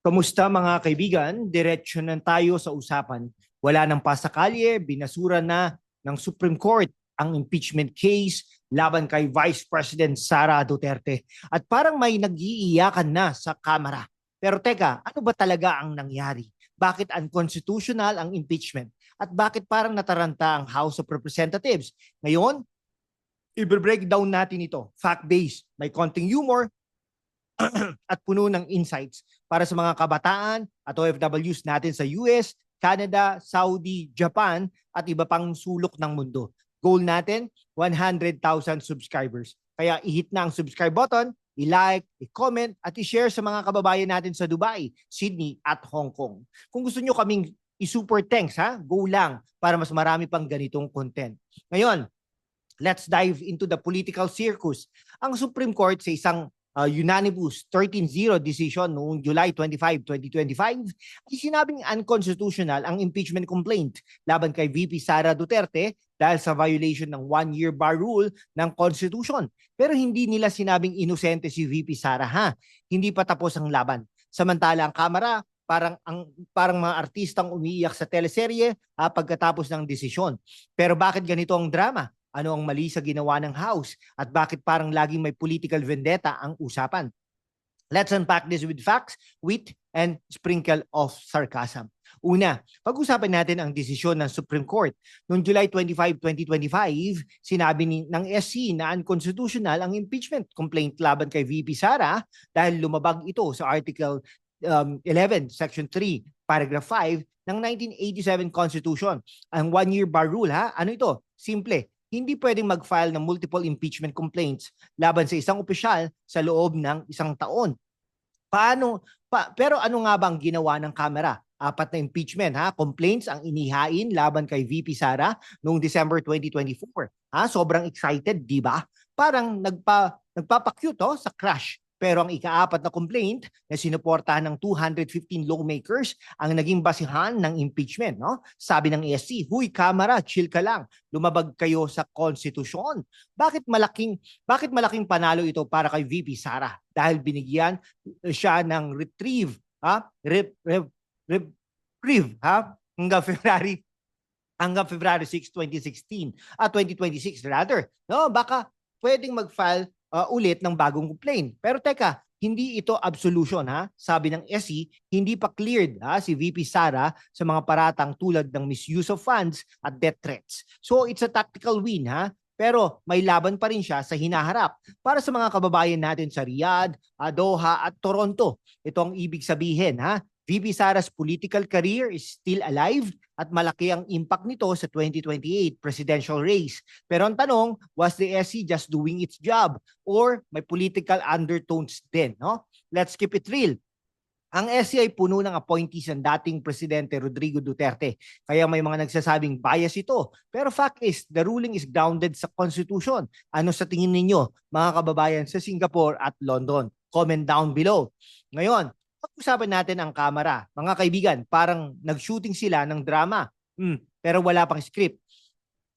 Kamusta mga kaibigan? Diretso na tayo sa usapan. Wala nang pasakalye, binasura na ng Supreme Court ang impeachment case laban kay Vice President Sara Duterte. At parang may nag-iiyakan na sa Kamara. Pero teka, ano ba talaga ang nangyari? Bakit unconstitutional ang impeachment? At bakit parang nataranta ang House of Representatives? Ngayon, i-breakdown natin ito. Fact-based, may konting humor, at puno ng insights para sa mga kabataan at OFWs natin sa US, Canada, Saudi, Japan at iba pang sulok ng mundo. Goal natin, 100,000 subscribers. Kaya i-hit na ang subscribe button, i-like, i-comment at i-share sa mga kababayan natin sa Dubai, Sydney at Hong Kong. Kung gusto nyo kaming i-super thanks, go lang para mas marami pang ganitong content. Ngayon, let's dive into the political circus. Ang Supreme Court sa isang unanimous 13-0 decision noong July 25, 2025 ay sinabing unconstitutional ang impeachment complaint laban kay VP Sara Duterte dahil sa violation ng one-year bar rule ng Constitution. Pero hindi nila sinabing inosente si VP Sara Hindi pa tapos ang laban. Samantala ang Kamara parang mga artistang umiiyak sa teleserye pagkatapos ng desisyon. Pero bakit ganito ang drama? Ano ang mali sa ginawa ng House at bakit parang laging may political vendetta ang usapan? Let's unpack this with facts, wit, and sprinkle of sarcasm. Una, pag-usapan natin ang desisyon ng Supreme Court. Noong July 25, 2025, sinabi ng SC na unconstitutional ang impeachment complaint laban kay VP Sara dahil lumabag ito sa Article 11, Section 3, Paragraph 5 ng 1987 Constitution. Ang one-year bar rule, ano ito? Simple. Hindi pwedeng mag-file ng multiple impeachment complaints laban sa isang opisyal sa loob ng isang taon. Pero ano nga bang ginawa ng Kamara? 4 na impeachment, complaints ang inihain laban kay VP Sara noong December 2024. Sobrang excited, di ba? Parang nagpa-cute sa crush. Pero ang ika-4 na complaint na sinuportahan ng 215 lawmakers ang naging basihan ng impeachment. Sabi ng ESC, huy Kamara, chill ka lang. Lumabag kayo sa konstitusyon. Bakit malaking panalo ito para kay VP Sara? Dahil binigyan siya ng reprieve hanggang February 6, 2026 rather. Baka pwedeng mag-file ulit ng bagong complaint. Pero teka, hindi ito absolution Sabi ng SC, hindi pa cleared si VP Sara sa mga paratang tulad ng misuse of funds at death threats. So it's a tactical win pero may laban pa rin siya sa hinaharap. Para sa mga kababayan natin sa Riyadh, Doha at Toronto, ito ang ibig sabihin VP Sara's political career is still alive at malaki ang impact nito sa 2028 presidential race. Pero ang tanong, was the SC just doing its job or may political undertones din? Let's keep it real. Ang SC ay puno ng appointees ng dating Presidente Rodrigo Duterte. Kaya may mga nagsasabing bias ito. Pero fact is, the ruling is grounded sa Constitution. Ano sa tingin ninyo, mga kababayan sa Singapore at London? Comment down below. Ngayon, pag-usapan natin ang Kamara. Mga kaibigan, parang nag-shooting sila ng drama. Pero wala pang script.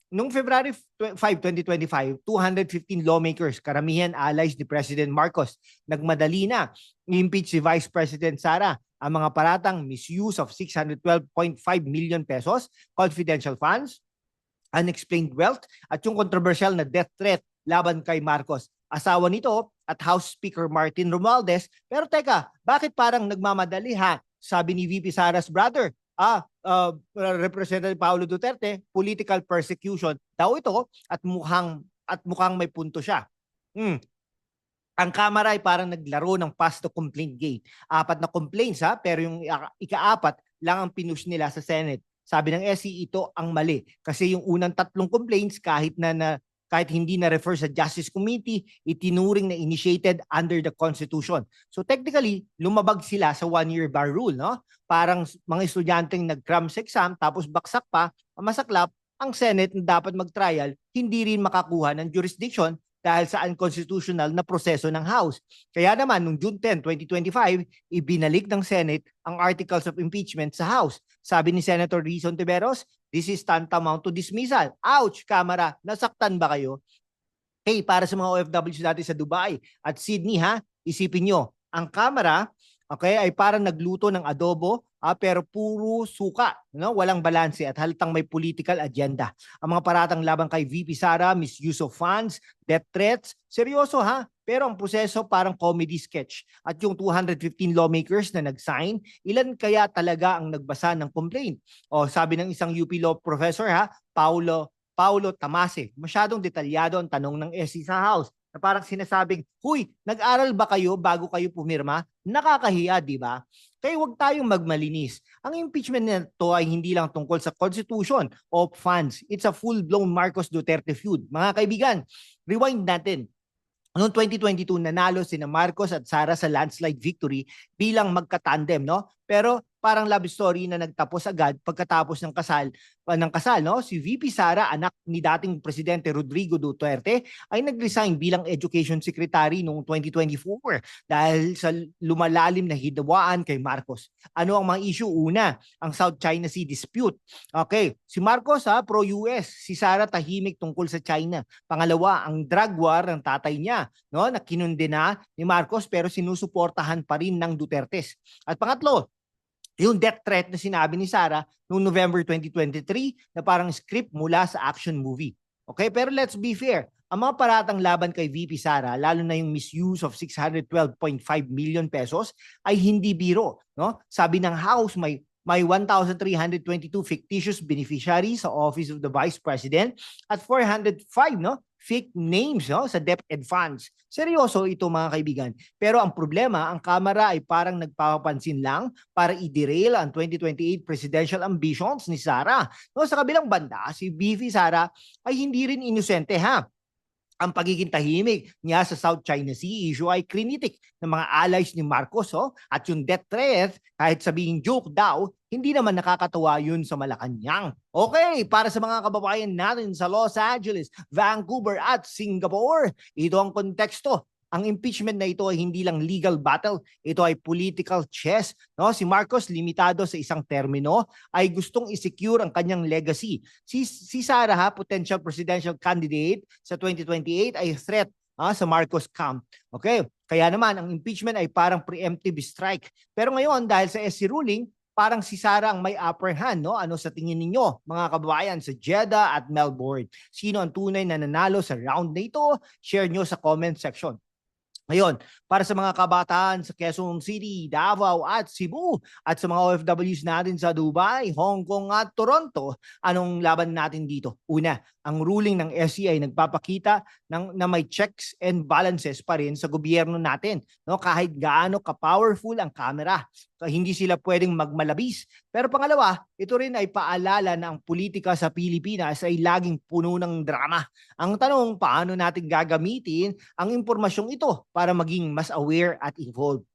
Noong February 5, 2025, 215 lawmakers, karamihan allies ni President Marcos, nagmadali na i-impeach si Vice President Sara. Ang mga paratang misuse of 612.5 million pesos, confidential funds, unexplained wealth, at yung controversial na death threat laban kay Marcos. Asawa nito at House Speaker Martin Romualdez. Pero teka, bakit parang nagmamadali Sabi ni VP Sara's brother, Representative Paulo Duterte, political persecution daw ito at mukhang may punto siya. Ang Kamara ay parang naglaro ng pass to complaint game. 4 na complaints pero yung ika-4 lang ang pinush nila sa Senate. Sabi ng SC, ito ang mali. Kasi yung unang 3 complaints kahit hindi na-refer sa Justice Committee, itinuring na initiated under the Constitution. So technically, lumabag sila sa one-year bar rule. Parang mga estudyanteng nag-cram sa exam tapos baksak pa, masaklap, ang Senate na dapat mag-trial, hindi rin makakuha ng jurisdiction dahil sa unconstitutional na proseso ng House. Kaya naman, noong June 10, 2025, ibinalik ng Senate ang articles of impeachment sa House. Sabi ni Senator Rizon Tiveros, this is tantamount to dismissal. Ouch, Kamara, nasaktan ba kayo? Hey, para sa mga OFWs natin sa Dubai at Sydney, isipin nyo, ang Kamara okay, ay parang nagluto ng adobo pero puro suka, no? Walang balanse at halatang may political agenda. Ang mga paratang laban kay VP Sara, misuse of funds, death threats, seryoso ha, pero ang proseso parang comedy sketch. At yung 215 lawmakers na nag-sign, ilan kaya talaga ang nagbasa ng complaint? O sabi ng isang UP law professor ha, Paulo Tamase, masyadong detalyado ang tanong ng SC sa House na parang sinasabing, huy, nag-aral ba kayo bago kayo pumirma? Nakakahiya, di ba? Kaya huwag tayong magmalinis. Ang impeachment nito ay hindi lang tungkol sa Constitution o funds. It's a full-blown Marcos Duterte feud. Mga kaibigan, rewind natin. Noong 2022, nanalo sina Marcos at Sara sa landslide victory bilang magkatandem, no? Pero parang love story na nagtapos agad pagkatapos ng kasal, no? Si VP Sara, anak ni dating presidente Rodrigo Duterte, ay nag-resign bilang education secretary noong 2024 dahil sa lumalalim na hidawaan kay Marcos. Ano ang mga issue? Una, ang South China Sea dispute. Okay, si Marcos pro-US, si Sara tahimik tungkol sa China. Pangalawa, ang drug war ng tatay niya, no, na kinundena ni Marcos pero sinusuportahan pa rin ng Dutertes. At pangatlo, yung death threat na sinabi ni Sara noong November 2023 na parang script mula sa action movie. Okay, pero let's be fair. Ang mga paratang laban kay VP Sara, lalo na yung misuse of 612.5 million pesos ay hindi biro, no? Sabi ng House may 1,322 fictitious beneficiaries sa Office of the Vice President at 405 fake names sa DepEd funds. Seryoso ito mga kaibigan. Pero ang problema, ang Kamara ay parang nagpapapansin lang para i-derail ang 2028 presidential ambitions ni Sara. No, sa kabilang banda, si VP Sara ay hindi rin inosente ha. Ang pagiging tahimik niya sa South China Sea issue ay krinitik ng mga allies ni Marcos. At yung death threat, kahit sabihin joke daw, hindi naman nakakatawa yun sa Malacanang. Okay, para sa mga kababayan natin sa Los Angeles, Vancouver at Singapore, ito ang konteksto. Ang impeachment na ito ay hindi lang legal battle, ito ay political chess. No? Si Marcos, limitado sa isang termino, ay gustong i-secure ang kanyang legacy. Si Sara, potential presidential candidate sa 2028, ay threat sa Marcos camp. Okay, kaya naman ang impeachment ay parang preemptive strike. Pero ngayon, dahil sa SC ruling, parang si Sara ang may upper hand, no? Ano sa tingin ninyo, mga kababayan sa Jeddah at Melbourne? Sino ang tunay na nanalo sa round na ito? Share nyo sa comment section. Ngayon, para sa mga kabataan sa Quezon City, Davao at Cebu at sa mga OFWs natin sa Dubai, Hong Kong at Toronto, anong laban natin dito? Una, ang ruling ng SC ay nagpapakita na may checks and balances pa rin sa gobyerno natin. No? Kahit gaano ka-powerful ang kamera, hindi sila pwedeng magmalabis. Pero pangalawa, ito rin ay paalala na ang politika sa Pilipinas ay laging puno ng drama. Ang tanong, paano natin gagamitin ang impormasyong ito para maging mas aware at involved?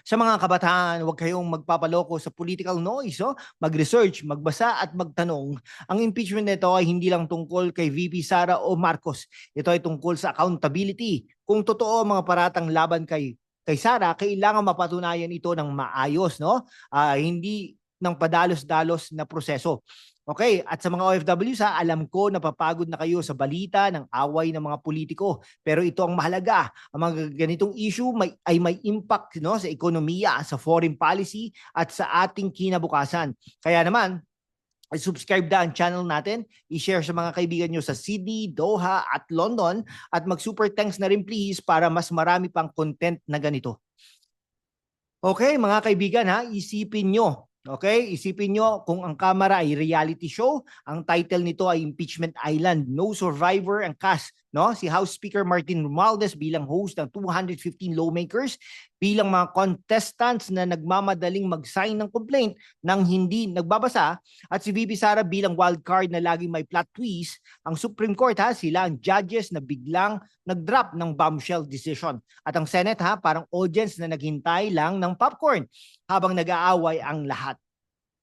Sa mga kabataan, huwag kayong magpapaloko sa political noise. Mag-research, magbasa at magtanong. Ang impeachment nito ay hindi lang tungkol kay VP Sara o Marcos. Ito ay tungkol sa accountability. Kung totoo mga paratang laban kay Sara, kailangan mapatunayan ito ng maayos, no? Hindi ng padalos-dalos na proseso. Okay, at sa mga OFWs alam ko napapagod na kayo sa balita ng away ng mga politiko. Pero ito ang mahalaga. Ang mga ganitong issue ay may impact sa ekonomiya, sa foreign policy at sa ating kinabukasan. Kaya naman, subscribe na ang channel natin, i-share sa mga kaibigan nyo sa Sydney, Doha at London at mag-super thanks na rin please para mas marami pang content na ganito. Okay, mga kaibigan isipin nyo. Okay, isipin nyo kung ang Kamara ay reality show, ang title nito ay Impeachment Island, no survivor ang cast, no? Si House Speaker Martin Romualdez bilang host ng 215 lawmakers, bilang mga contestants na nagmamadaling mag-sign ng complaint nang hindi nagbabasa, at si VP Sara bilang wildcard na laging may plot twist. Ang Supreme Court sila ang judges na biglang nag-drop ng bombshell decision. At ang Senate parang audience na naghintay lang ng popcorn habang nag-aaway ang lahat.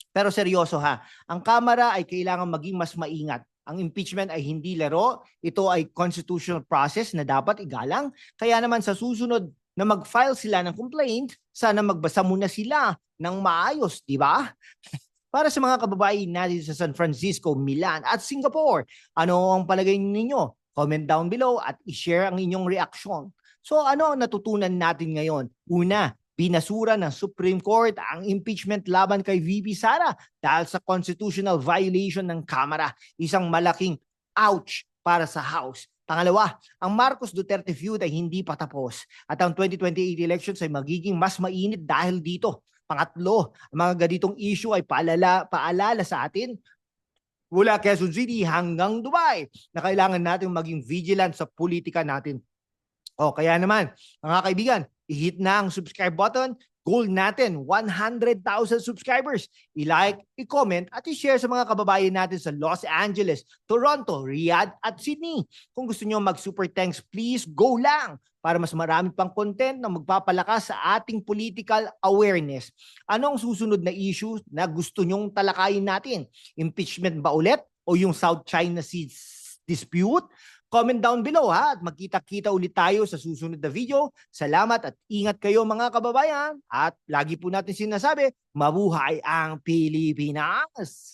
Pero seryoso ang Kamara ay kailangan maging mas maingat. Ang impeachment ay hindi laro, ito ay constitutional process na dapat igalang. Kaya naman sa susunod na mag-file sila ng complaint, sana magbasa muna sila ng maayos, di ba? Para sa mga kababayan natin sa San Francisco, Milan at Singapore, ano ang palagay ninyo? Comment down below at i-share ang inyong reaksyon. So ano ang natutunan natin ngayon? Una, Binasura ng Supreme Court ang impeachment laban kay VP Sara dahil sa constitutional violation ng Kamara. Isang malaking ouch para sa House. Pangalawa, ang Marcos Duterte feud ay hindi pa tapos at ang 2028 elections ay magiging mas mainit dahil dito. Pangatlo, ang mga ganitong issue ay paalala sa atin mula Quezon City hanggang Dubai na kailangan natin maging vigilant sa politika natin. O kaya naman, mga kaibigan, i-hit na ang subscribe button. Goal natin, 100,000 subscribers. I-like, i-comment at i-share sa mga kababayan natin sa Los Angeles, Toronto, Riyadh at Sydney. Kung gusto nyo mag-super thanks, please go lang para mas marami pang content na magpapalakas sa ating political awareness. Anong susunod na issue na gusto nyong talakayin natin? Impeachment ba ulit o yung South China Sea dispute? Comment down below ha at magkita-kita ulit tayo sa susunod na video. Salamat at ingat kayo mga kababayan at lagi po natin sinasabi, mabuhay ang Pilipinas!